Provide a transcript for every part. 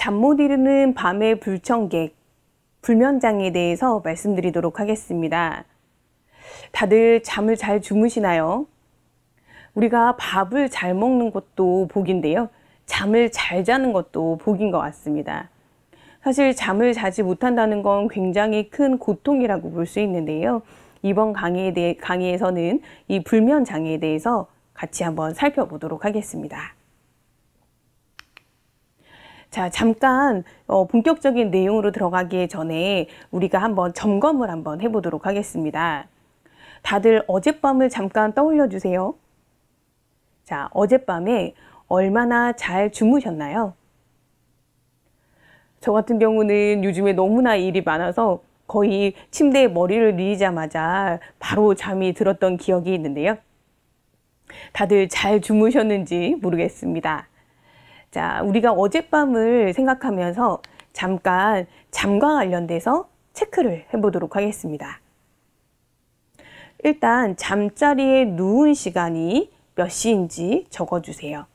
잠 못 이루는 밤의 불청객, 불면장애에 대해서 말씀드리도록 하겠습니다. 다들 잠을 잘 주무시나요? 우리가 밥을 잘 먹는 것도 복인데요. 잠을 잘 자는 것도 복인 것 같습니다. 사실 잠을 자지 못한다는 건 굉장히 큰 고통이라고 볼 수 있는데요. 이번 강의에서는 이 불면장애에 대해서 같이 한번 살펴보도록 하겠습니다. 자, 잠깐 본격적인 내용으로 들어가기 전에 우리가 한번 점검을 한번 해보도록 하겠습니다. 다들 어젯밤을 잠깐 떠올려 주세요. 자, 어젯밤에 얼마나 잘 주무셨나요? 저 같은 경우는 요즘에 너무나 일이 많아서 거의 침대에 머리를 누이자마자 바로 잠이 들었던 기억이 있는데요. 다들 잘 주무셨는지 모르겠습니다. 자, 우리가 어젯밤을 생각하면서 잠깐 잠과 관련돼서 체크를 해보도록 하겠습니다. 일단 잠자리에 누운 시간이 몇 시인지 적어주세요.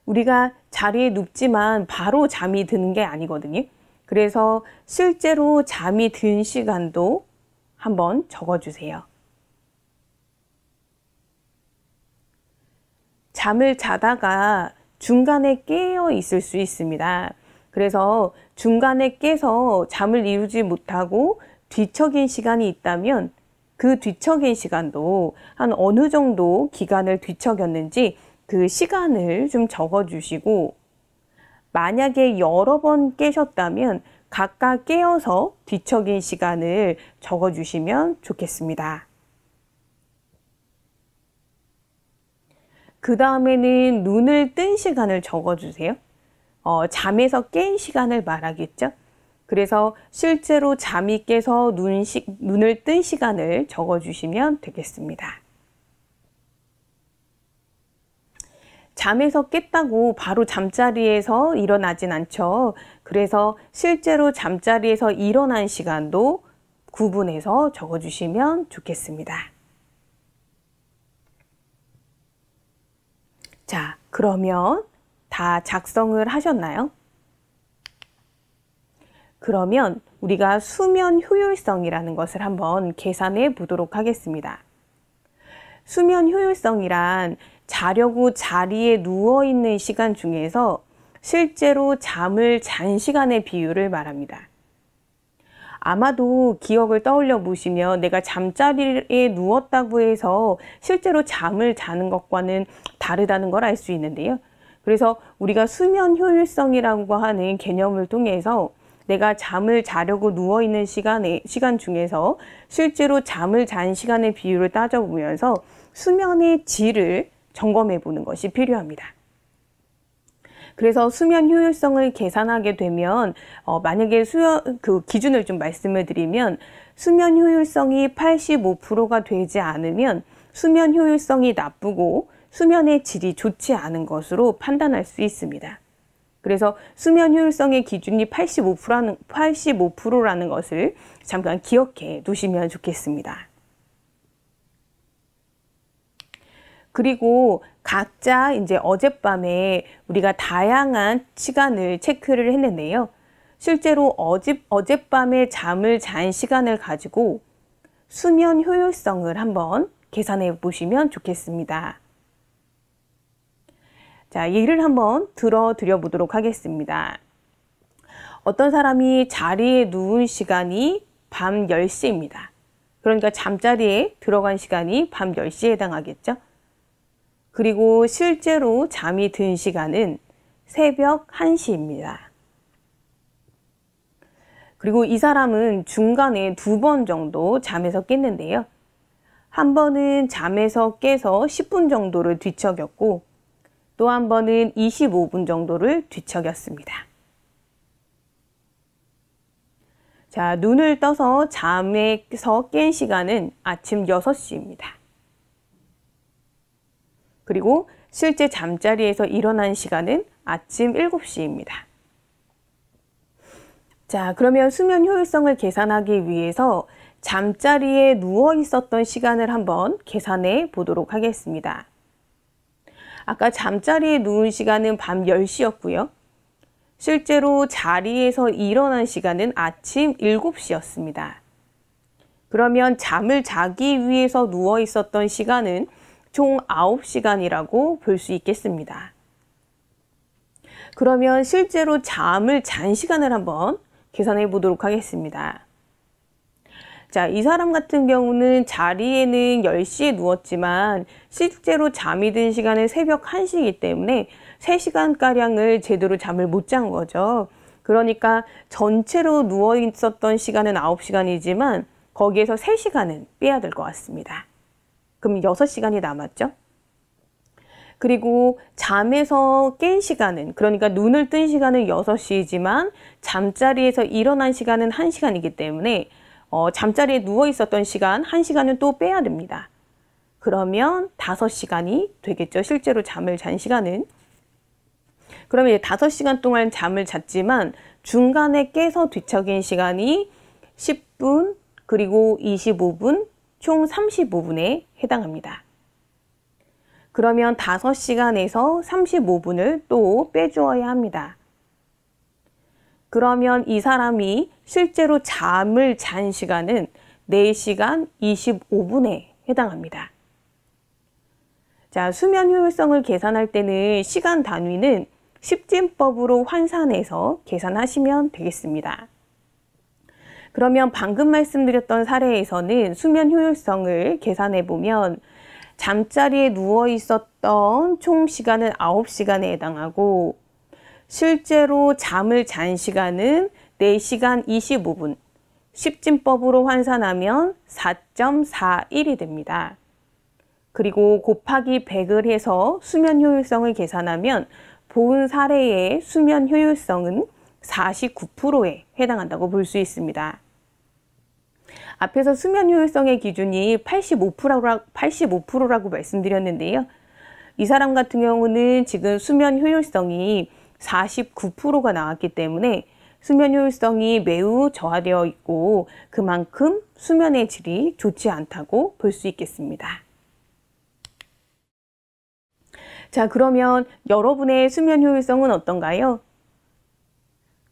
우리가 자리에 눕지만 바로 잠이 드는 게 아니거든요. 그래서 실제로 잠이 든 시간도 한번 적어주세요. 잠을 자다가 중간에 깨어 있을 수 있습니다. 그래서 중간에 깨서 잠을 이루지 못하고 뒤척인 시간이 있다면 그 뒤척인 시간도 한 어느 정도 기간을 뒤척였는지 그 시간을 좀 적어주시고, 만약에 여러 번 깨셨다면 각각 깨어서 뒤척인 시간을 적어주시면 좋겠습니다. 그 다음에는 눈을 뜬 시간을 적어주세요. 잠에서 깬 시간을 말하겠죠. 그래서 실제로 잠이 깨서 눈을 뜬 시간을 적어주시면 되겠습니다. 잠에서 깼다고 바로 잠자리에서 일어나진 않죠. 그래서 실제로 잠자리에서 일어난 시간도 구분해서 적어주시면 좋겠습니다. 자, 그러면 다 작성을 하셨나요? 그러면 우리가 수면 효율성이라는 것을 한번 계산해 보도록 하겠습니다. 수면 효율성이란 자려고 자리에 누워있는 시간 중에서 실제로 잠을 잔 시간의 비율을 말합니다. 아마도 기억을 떠올려 보시면 내가 잠자리에 누웠다고 해서 실제로 잠을 자는 것과는 다르다는 걸 알 수 있는데요. 그래서 우리가 수면 효율성이라고 하는 개념을 통해서 내가 잠을 자려고 누워있는 시간 중에서 실제로 잠을 잔 시간의 비율을 따져보면서 수면의 질을 점검해 보는 것이 필요합니다. 그래서 수면 효율성을 계산하게 되면 만약에 그 기준을 좀 말씀을 드리면, 수면 효율성이 85%가 되지 않으면 수면 효율성이 나쁘고 수면의 질이 좋지 않은 것으로 판단할 수 있습니다. 그래서 수면 효율성의 기준이 85%라는 것을 잠깐 기억해 두시면 좋겠습니다. 그리고 각자 이제 어젯밤에 우리가 다양한 시간을 체크를 했는데요. 실제로 어젯밤에 잠을 잔 시간을 가지고 수면 효율성을 한번 계산해 보시면 좋겠습니다. 자, 예를 한번 들어드려 보도록 하겠습니다. 어떤 사람이 자리에 누운 시간이 밤 10시입니다. 그러니까 잠자리에 들어간 시간이 밤 10시에 해당하겠죠. 그리고 실제로 잠이 든 시간은 새벽 1시입니다. 그리고 이 사람은 중간에 2번 정도 잠에서 깼는데요. 한 번은 잠에서 깨서 10분 정도를 뒤척였고, 또 한 번은 25분 정도를 뒤척였습니다. 자, 눈을 떠서 잠에서 깬 시간은 아침 6시입니다. 그리고 실제 잠자리에서 일어난 시간은 아침 7시입니다. 자, 그러면 수면 효율성을 계산하기 위해서 잠자리에 누워 있었던 시간을 한번 계산해 보도록 하겠습니다. 아까 잠자리에 누운 시간은 밤 10시였고요. 실제로 자리에서 일어난 시간은 아침 7시였습니다. 그러면 잠을 자기 위해서 누워 있었던 시간은 총 9시간이라고 볼 수 있겠습니다. 그러면 실제로 잠을 잔 시간을 한번 계산해 보도록 하겠습니다. 자, 이 사람 같은 경우는 자리에는 10시에 누웠지만 실제로 잠이 든 시간은 새벽 1시이기 때문에 3시간가량을 제대로 잠을 못 잔 거죠. 그러니까 전체로 누워 있었던 시간은 9시간이지만 거기에서 3시간은 빼야 될 것 같습니다. 그럼 6시간이 남았죠? 그리고 잠에서 깬 시간은, 그러니까 눈을 뜬 시간은 6시이지만 잠자리에서 일어난 시간은 1시간이기 때문에 잠자리에 누워 있었던 시간 1시간은 또 빼야 됩니다. 그러면 5시간이 되겠죠. 실제로 잠을 잔 시간은. 그러면 이제 5시간 동안 잠을 잤지만 중간에 깨서 뒤척인 시간이 10분, 그리고 25분, 총 35분에 해당합니다. 그러면 5시간에서 35분을 또 빼주어야 합니다. 그러면 이 사람이 실제로 잠을 잔 시간은 4시간 25분에 해당합니다. 자, 수면 효율성을 계산할 때는 시간 단위는 십진법으로 환산해서 계산하시면 되겠습니다. 그러면 방금 말씀드렸던 사례에서는 수면 효율성을 계산해 보면 잠자리에 누워 있었던 총 시간은 9시간에 해당하고 실제로 잠을 잔 시간은 4시간 25분, 십진법으로 환산하면 4.41이 됩니다. 그리고 곱하기 100을 해서 수면 효율성을 계산하면 본 사례의 수면 효율성은 49%에 해당한다고 볼 수 있습니다. 앞에서 수면 효율성의 기준이 85%라고 말씀드렸는데요. 이 사람 같은 경우는 지금 수면 효율성이 49%가 나왔기 때문에 수면 효율성이 매우 저하되어 있고 그만큼 수면의 질이 좋지 않다고 볼 수 있겠습니다. 자, 그러면 여러분의 수면 효율성은 어떤가요?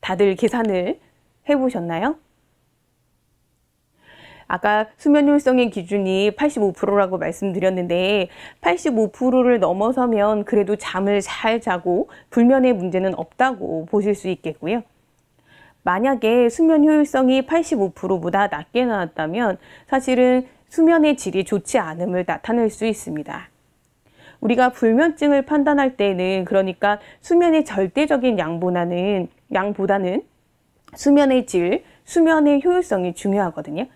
다들 계산을 해보셨나요? 아까 수면 효율성의 기준이 85%라고 말씀드렸는데 85%를 넘어서면 그래도 잠을 잘 자고 불면의 문제는 없다고 보실 수 있겠고요. 만약에 수면 효율성이 85%보다 낮게 나왔다면 사실은 수면의 질이 좋지 않음을 나타낼 수 있습니다. 우리가 불면증을 판단할 때는 그러니까 수면의 절대적인 양보다는 수면의 질, 수면의 효율성이 중요하거든요.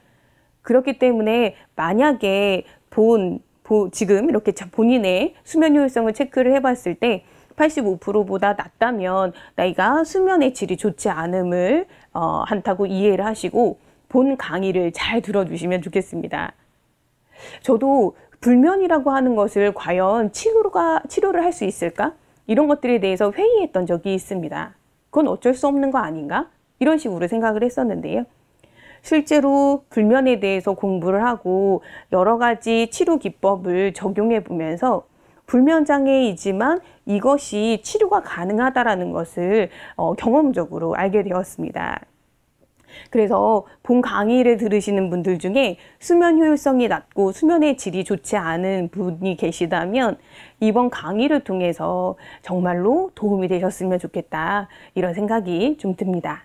그렇기 때문에 만약에 지금 이렇게 본인의 수면 효율성을 체크를 해봤을 때 85%보다 낮다면 나이가 수면의 질이 좋지 않음을 한다고 이해를 하시고 본 강의를 잘 들어주시면 좋겠습니다. 저도 불면이라고 하는 것을 과연 치료를 할 수 있을까? 이런 것들에 대해서 회의했던 적이 있습니다. 그건 어쩔 수 없는 거 아닌가? 이런 식으로 생각을 했었는데요. 실제로 불면에 대해서 공부를 하고 여러 가지 치료 기법을 적용해 보면서 불면 장애이지만 이것이 치료가 가능하다라는 것을 경험적으로 알게 되었습니다. 그래서 본 강의를 들으시는 분들 중에 수면 효율성이 낮고 수면의 질이 좋지 않은 분이 계시다면 이번 강의를 통해서 정말로 도움이 되셨으면 좋겠다 이런 생각이 좀 듭니다.